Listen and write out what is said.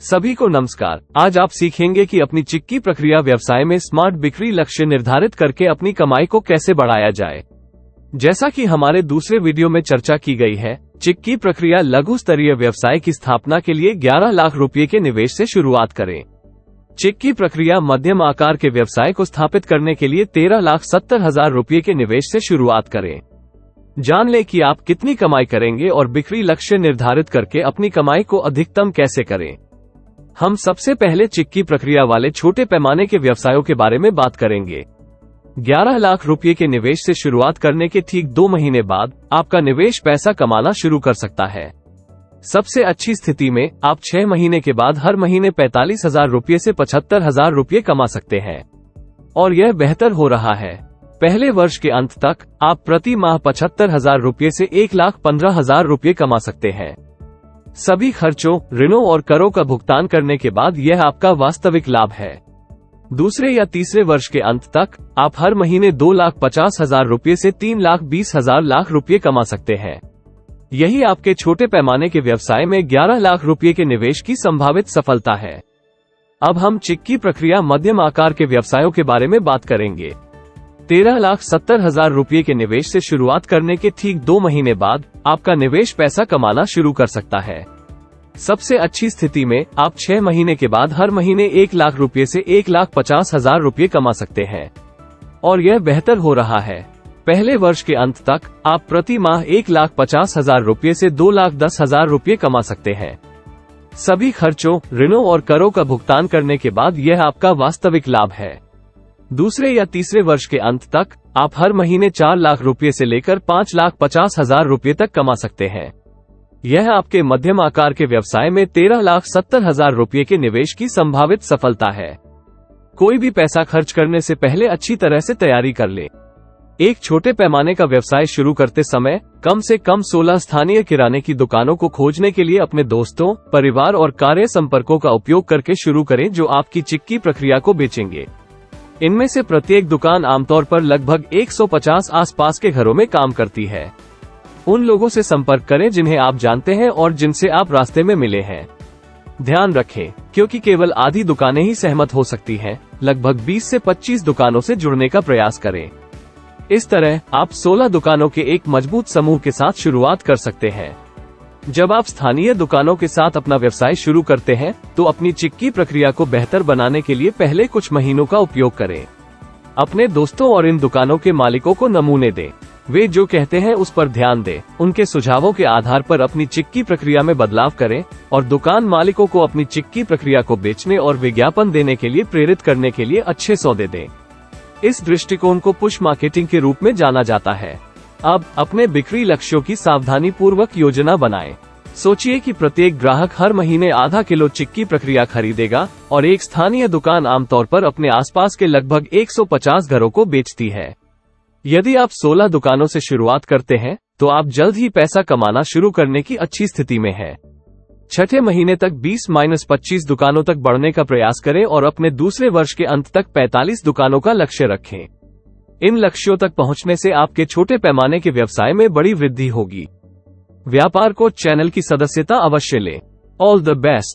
सभी को नमस्कार। आज आप सीखेंगे कि अपनी चिक्की प्रक्रिया व्यवसाय में स्मार्ट बिक्री लक्ष्य निर्धारित करके अपनी कमाई को कैसे बढ़ाया जाए। जैसा कि हमारे दूसरे वीडियो में चर्चा की गई है, चिक्की प्रक्रिया लघु स्तरीय व्यवसाय की स्थापना के लिए 11 लाख रुपए के निवेश से शुरुआत करें। चिक्की प्रक्रिया मध्यम आकार के व्यवसाय को स्थापित करने के लिए 13,70,000 रुपए के निवेश से शुरुआत करें। जान लें कि आप कितनी कमाई करेंगे और बिक्री लक्ष्य निर्धारित करके अपनी कमाई को अधिकतम कैसे करें। हम सबसे पहले चिक्की प्रक्रिया वाले छोटे पैमाने के व्यवसायों के बारे में बात करेंगे। 11 लाख रुपए के निवेश से शुरुआत करने के ठीक 2 महीने बाद आपका निवेश पैसा कमाना शुरू कर सकता है। सबसे अच्छी स्थिति में आप 6 महीने के बाद हर महीने 45,000 रुपए से 75,000 रुपए कमा सकते हैं, और यह बेहतर हो रहा है। पहले वर्ष के अंत तक आप प्रति माह 75,000 रुपए से 1,15,000 रुपए कमा सकते हैं। सभी खर्चों, ऋणों और करों का भुगतान करने के बाद यह आपका वास्तविक लाभ है। दूसरे या तीसरे वर्ष के अंत तक आप हर महीने 2,50,000 रुपए से 3,20,000 रुपए कमा सकते हैं। यही आपके छोटे पैमाने के व्यवसाय में 11 लाख रुपए के निवेश की संभावित सफलता है। अब हम चिक्की प्रक्रिया मध्यम आकार के व्यवसायों के बारे में बात करेंगे। 13,70,000 रुपए के निवेश से शुरुआत करने के ठीक 2 महीने बाद आपका निवेश पैसा कमाना शुरू कर सकता है। सबसे अच्छी स्थिति में आप 6 महीने के बाद हर महीने 1 लाख रुपए से 1,50,000 रुपए कमा सकते हैं, और यह बेहतर हो रहा है। पहले वर्ष के अंत तक आप प्रति माह 1,50,000 रुपए से 2,10,000 रुपए कमा सकते हैं। सभी खर्चों, ऋणों और करों का भुगतान करने के बाद यह आपका वास्तविक लाभ है। दूसरे या तीसरे वर्ष के अंत तक आप हर महीने 4 लाख रुपए से लेकर 5,50,000 रुपए तक कमा सकते हैं। यह आपके मध्यम आकार के व्यवसाय में 13,70,000 रुपए के निवेश की संभावित सफलता है। कोई भी पैसा खर्च करने से पहले अच्छी तरह से तैयारी कर ले। एक छोटे पैमाने का व्यवसाय शुरू करते समय कम से कम 16 स्थानीय किराने की दुकानों को खोजने के लिए अपने दोस्तों, परिवार और कार्य संपर्कों का उपयोग करके शुरू करें जो आपकी चिक्की प्रक्रिया को बेचेंगे। इनमें से प्रत्येक दुकान आमतौर पर लगभग 150 आसपास के घरों में काम करती है। उन लोगों से संपर्क करें जिन्हें आप जानते हैं और जिनसे आप रास्ते में मिले हैं। ध्यान रखें, क्योंकि केवल आधी दुकानें ही सहमत हो सकती हैं, लगभग 20 से 25 दुकानों से जुड़ने का प्रयास करें। इस तरह आप 16 दुकानों के एक मजबूत समूह के साथ शुरुआत कर सकते हैं। जब आप स्थानीय दुकानों के साथ अपना व्यवसाय शुरू करते हैं तो अपनी चिक्की प्रक्रिया को बेहतर बनाने के लिए पहले कुछ महीनों का उपयोग करें। अपने दोस्तों और इन दुकानों के मालिकों को नमूने दें। वे जो कहते हैं उस पर ध्यान दें। उनके सुझावों के आधार पर अपनी चिक्की प्रक्रिया में बदलाव करें और दुकान मालिकों को अपनी चिक्की प्रक्रिया को बेचने और विज्ञापन देने के लिए प्रेरित करने के लिए अच्छे सौदे दें। इस दृष्टिकोण को पुश मार्केटिंग के रूप में जाना जाता है। अब अपने बिक्री लक्ष्यों की सावधानी पूर्वक योजना बनाएं। सोचिए कि प्रत्येक ग्राहक हर महीने आधा किलो चिक्की प्रक्रिया खरीदेगा और एक स्थानीय दुकान आमतौर पर अपने आसपास के लगभग 150 घरों को बेचती है। यदि आप 16 दुकानों से शुरुआत करते हैं तो आप जल्द ही पैसा कमाना शुरू करने की अच्छी स्थिति में हैं। छठे महीने तक 20-25 दुकानों तक बढ़ने का प्रयास करें और अपने दूसरे वर्ष के अंत तक 45 दुकानों का लक्ष्य रखें। इन लक्ष्यों तक पहुंचने से आपके छोटे पैमाने के व्यवसाय में बड़ी वृद्धि होगी। व्यापार को चैनल की सदस्यता अवश्य लें। All the best.